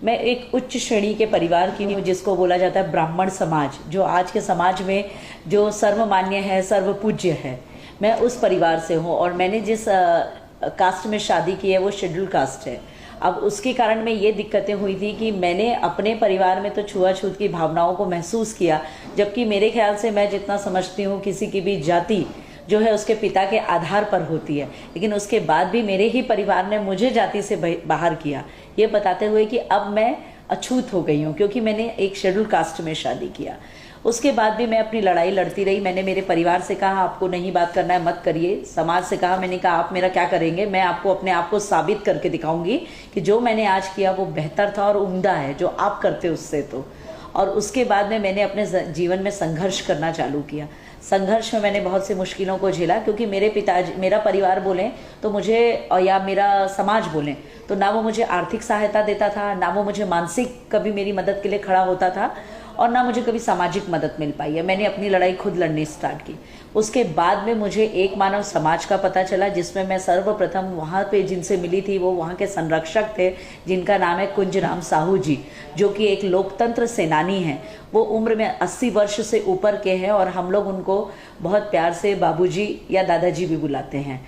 मैं एक उच्च श्रेणी के परिवार की हूँ, जिसको बोला जाता है ब्राह्मण समाज, जो आज के समाज में जो सर्वमान्य है, सर्वपूज्य है। मैं उस परिवार से हूँ और मैंने जिस कास्ट में शादी की है वो शेड्यूल कास्ट है। अब उसके कारण में ये दिक्कतें हुई थी कि मैंने अपने परिवार में तो छुआछूत की भावनाओं को महसूस किया, जबकि मेरे ख्याल से मैं जितना समझती हूँ किसी की भी जाति जो है उसके पिता के आधार पर होती है, लेकिन उसके बाद भी मेरे ही परिवार ने मुझे जाति से बाहर किया, ये बताते हुए कि अब मैं अछूत हो गई हूँ क्योंकि मैंने एक शेड्यूल कास्ट में शादी किया। उसके बाद भी मैं अपनी लड़ाई लड़ती रही। मैंने मेरे परिवार से कहा आपको नहीं बात करना है मत करिए। समाज से कहा, मैंने कहा आप मेरा क्या करेंगे, मैं आपको अपने आप को साबित करके दिखाऊंगी कि जो मैंने आज किया वो बेहतर था और उम्दा है जो आप करते उससे। तो और उसके बाद में मैंने अपने जीवन में संघर्ष करना चालू किया। संघर्ष में मैंने बहुत सी मुश्किलों को झेला क्योंकि मेरे पिताजी, मेरा परिवार बोले तो मुझे, या मेरा समाज बोले तो ना वो मुझे आर्थिक सहायता देता था, ना वो मुझे मानसिक कभी मेरी मदद के लिए खड़ा होता था और ना मुझे कभी सामाजिक मदद मिल पाई है। मैंने अपनी लड़ाई खुद लड़नी स्टार्ट की। उसके बाद में मुझे एक मानव समाज का पता चला जिसमें मैं सर्वप्रथम वहाँ पे जिनसे मिली थी वो वहाँ के संरक्षक थे, जिनका नाम है कुंजराम साहू जी, जो कि एक लोकतंत्र सेनानी हैं। वो उम्र में 80 वर्ष से ऊपर के हैं और हम लोग उनको बहुत प्यार से बाबूजी या दादाजी भी बुलाते हैं।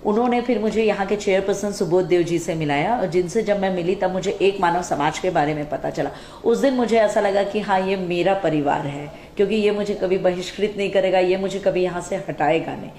उन्होंने फिर मुझे यहाँ के चेयरपर्सन सुबोध देव जी से मिलाया और जिनसे जब मैं मिली तब मुझे एक मानव समाज के बारे में पता चला। उस दिन मुझे ऐसा लगा कि हाँ ये मेरा परिवार है, क्योंकि ये मुझे कभी बहिष्कृत नहीं करेगा, ये मुझे कभी यहाँ से हटाएगा नहीं।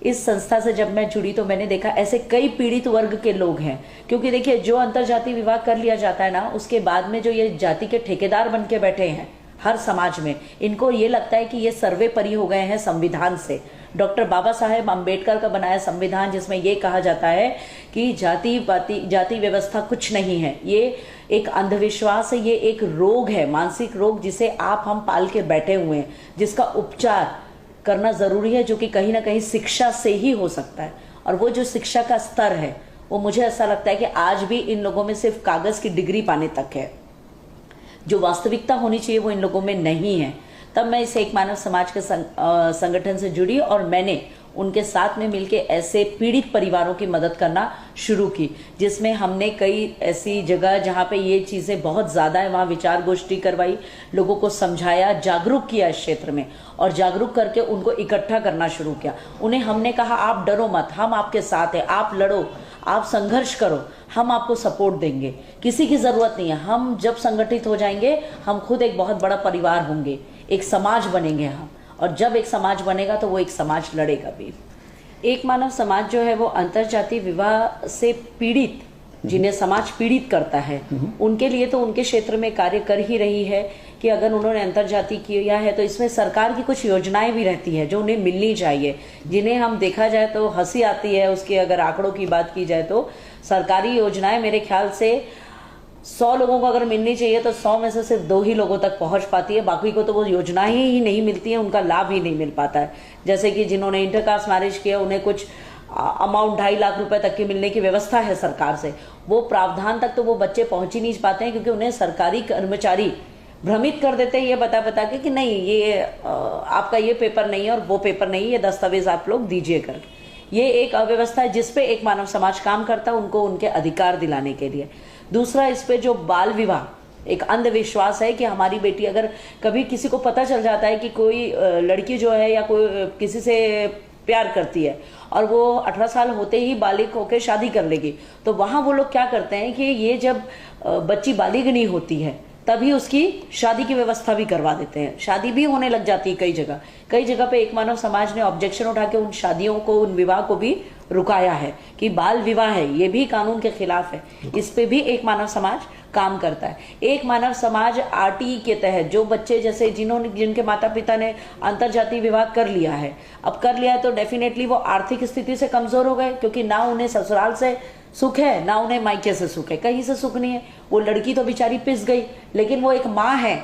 इस संस्था से जब मैं जुड़ी तो मैंने देखा ऐसे कई पीड़ित वर्ग के लोग हैं, क्योंकि देखिए जो अंतरजातीय विवाह कर लिया जाता है ना, उसके बाद में जो ये जाति के ठेकेदार बन के बैठे हैं हर समाज में, इनको ये लगता है कि ये सर्वोपरि हो गए हैं संविधान से। डॉक्टर बाबा साहेब अम्बेडकर का बनाया संविधान, जिसमें ये कहा जाता है कि जाति व्यवस्था कुछ नहीं है, ये एक अंधविश्वास है, ये एक रोग है, मानसिक रोग जिसे आप हम पाल के बैठे हुए हैं, जिसका उपचार करना जरूरी है, जो कि कहीं ना कहीं शिक्षा से ही हो सकता है। और वो जो शिक्षा का स्तर है वो मुझे ऐसा लगता है कि आज भी इन लोगों में सिर्फ कागज की डिग्री पाने तक है, जो वास्तविकता होनी चाहिए वो इन लोगों में नहीं है। तब मैं इस एक मानव समाज के संगठन से जुड़ी और मैंने उनके साथ में मिलके ऐसे पीड़ित परिवारों की मदद करना शुरू की, जिसमें हमने कई ऐसी जगह जहाँ पे ये चीज़ें बहुत ज़्यादा है वहाँ विचार गोष्ठी करवाई, लोगों को समझाया, जागरूक किया इस क्षेत्र में, और जागरूक करके उनको इकट्ठा करना शुरू किया। उन्हें हमने कहा आप डरो मत, हम आपके साथ हैं, आप लड़ो, आप संघर्ष करो, हम आपको सपोर्ट देंगे, किसी की ज़रूरत नहीं है। हम जब संगठित हो जाएंगे हम खुद एक बहुत बड़ा परिवार होंगे, एक समाज बनेंगे हम, और जब एक समाज बनेगा तो वो एक समाज लड़ेगा भी। एक मानव समाज जो है वो अंतरजातीय विवाह से पीड़ित, जिन्हें समाज पीड़ित करता है, उनके लिए तो उनके क्षेत्र में कार्य कर ही रही है कि अगर उन्होंने अंतरजातीय किया है तो इसमें सरकार की कुछ योजनाएं भी रहती है जो उन्हें मिलनी चाहिए, जिन्हें हम देखा जाए तो हंसी आती है उसके, अगर आंकड़ों की बात की जाए तो सरकारी योजनाएं मेरे ख्याल से 100 लोगों को अगर मिलनी चाहिए तो 100 में से सिर्फ 2 ही लोगों तक पहुंच पाती है, बाकी को तो वो योजनाएं ही नहीं मिलती है, उनका लाभ ही नहीं मिल पाता है। जैसे कि जिन्होंने इंटरकास्ट मैरिज किया उन्हें कुछ अमाउंट 2.5 लाख रुपए तक की मिलने की व्यवस्था है सरकार से, वो प्रावधान तक तो वो बच्चे पहुंच ही नहीं पाते हैं, क्योंकि उन्हें सरकारी कर्मचारी भ्रमित कर देते हैं ये बता बता के कि नहीं ये आपका ये पेपर नहीं है और वो पेपर नहीं है, ये दस्तावेज आप लोग दीजिए करके। ये एक अव्यवस्था है जिसपे एक मानव समाज काम करता है, उनको उनके अधिकार दिलाने के लिए। दूसरा, इस पे जो बाल विवाह एक अंधविश्वास है कि हमारी बेटी, अगर कभी किसी को पता चल जाता है कि कोई लड़की जो है या कोई किसी से प्यार करती है और वो 18 साल होते ही बालिग होकर शादी कर लेगी, तो वहाँ वो लोग क्या करते हैं कि ये जब बच्ची बालिग नहीं होती है तभी उसकी शादी की व्यवस्था भी करवा देते हैं, शादी भी होने लग जाती है कई जगह पे। एक मानव समाज ने ऑब्जेक्शन उठा के उन शादियों को, उन विवाह को भी रुकाया है कि बाल विवाह है, ये भी कानून के खिलाफ है, इस पे भी एक मानव समाज काम करता है। एक मानव समाज आरटीई के तहत जो बच्चे, जैसे जिनके माता पिता ने अंतरजातीय विवाह कर लिया है, अब कर लिया है तो डेफिनेटली वो आर्थिक स्थिति से कमजोर हो गए, क्योंकि ना उन्हें ससुराल से सुख है ना उन्हें मायके से सुख है, कहीं से सुख नहीं है। वो लड़की तो बेचारी पिस गई, लेकिन वो एक माँ है,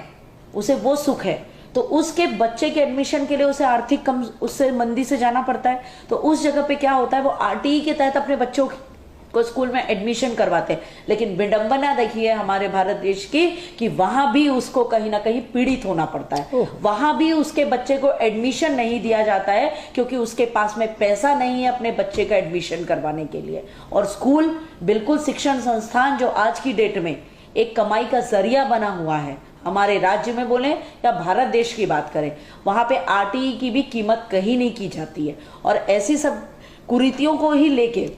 उसे वो सुख है, तो उसके बच्चे के एडमिशन के लिए उसे आर्थिक उससे मंदी से जाना पड़ता है। तो उस जगह पे क्या होता है, वो आरटीई के तहत अपने बच्चों को स्कूल में एडमिशन करवाते हैं, लेकिन विडंबना देखिए हमारे भारत देश की कि वहां भी उसको कहीं ना कहीं पीड़ित होना पड़ता है, वहां भी उसके बच्चे को एडमिशन नहीं दिया जाता है क्योंकि उसके पास में पैसा नहीं है अपने बच्चे का एडमिशन करवाने के लिए। और स्कूल, बिल्कुल शिक्षण संस्थान जो आज की डेट में एक कमाई का जरिया बना हुआ है। हमारे राज्य में बोलें या भारत देश की बात करें, वहां पे आरटीई की भी कीमत कहीं नहीं की जाती है। और ऐसी सब कुरीतियों को ही लेके,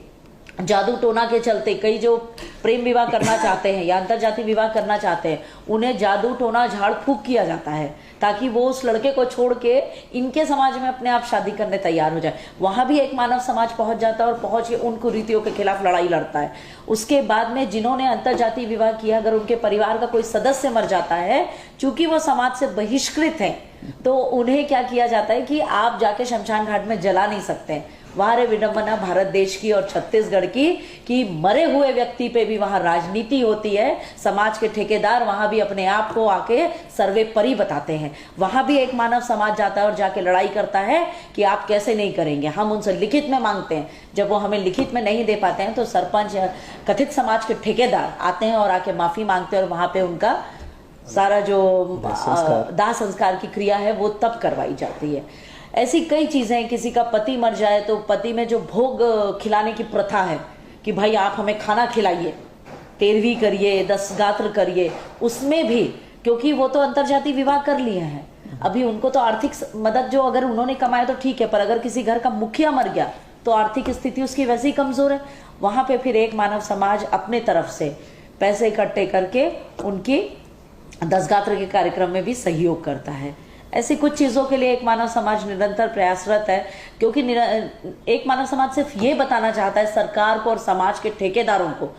जादू टोना के चलते कई जो प्रेम विवाह करना चाहते हैं या अंतरजातीय विवाह करना चाहते हैं, उन्हें जादू टोना झाड़ फूक किया जाता है ताकि वो उस लड़के को छोड़ के इनके समाज में अपने आप शादी करने तैयार हो जाए। वहां भी एक मानव समाज पहुंच जाता है और पहुंच के उन कुरीतियों के खिलाफ लड़ाई लड़ता है। उसके बाद में जिन्होंने अंतरजातीय विवाह किया, अगर उनके परिवार का कोई सदस्य मर जाता है, चूंकि वो समाज से बहिष्कृत है, तो उन्हें क्या किया जाता है कि आप जाके शमशान घाट में जला नहीं सकते। वहां रे विडंबना भारत देश की और छत्तीसगढ़ की कि मरे हुए व्यक्ति पे भी वहां राजनीति होती है। समाज के ठेकेदार वहां भी अपने आप को आके सर्वोपरि बताते हैं। वहां भी एक मानव समाज जाता है और जाके लड़ाई करता है कि आप कैसे नहीं करेंगे, हम उनसे लिखित में मांगते हैं। जब वो हमें लिखित में नहीं दे पाते हैं तो सरपंच या कथित समाज के ठेकेदार आते हैं और आके माफी मांगते हैं और वहां पे उनका सारा जो दाह संस्कार की क्रिया है वो तब करवाई जाती है। ऐसी कई चीजें हैं। किसी का पति मर जाए तो पति में जो भोग खिलाने की प्रथा है कि भाई आप हमें खाना खिलाइए, 13वीं करिए, 10 गात्र करिए, उसमें भी क्योंकि वो तो अंतरजातीय विवाह कर लिए हैं, अभी उनको तो आर्थिक मदद जो अगर उन्होंने कमाया तो ठीक है, पर अगर किसी घर का मुखिया मर गया तो आर्थिक स्थिति उसकी वैसे ही कमजोर है। वहां पे फिर एक मानव समाज अपने तरफ से पैसे इकट्ठे करके उनकी 10 गात्र के कार्यक्रम में भी सहयोग करता है। ऐसी कुछ चीजों के लिए एक मानव समाज निरंतर प्रयासरत है, क्योंकि एक मानव समाज सिर्फ ये बताना चाहता है सरकार को और समाज के ठेकेदारों को,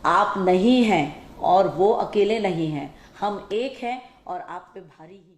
आप नहीं हैं और वो अकेले नहीं हैं, हम एक हैं और आप पे भारी ही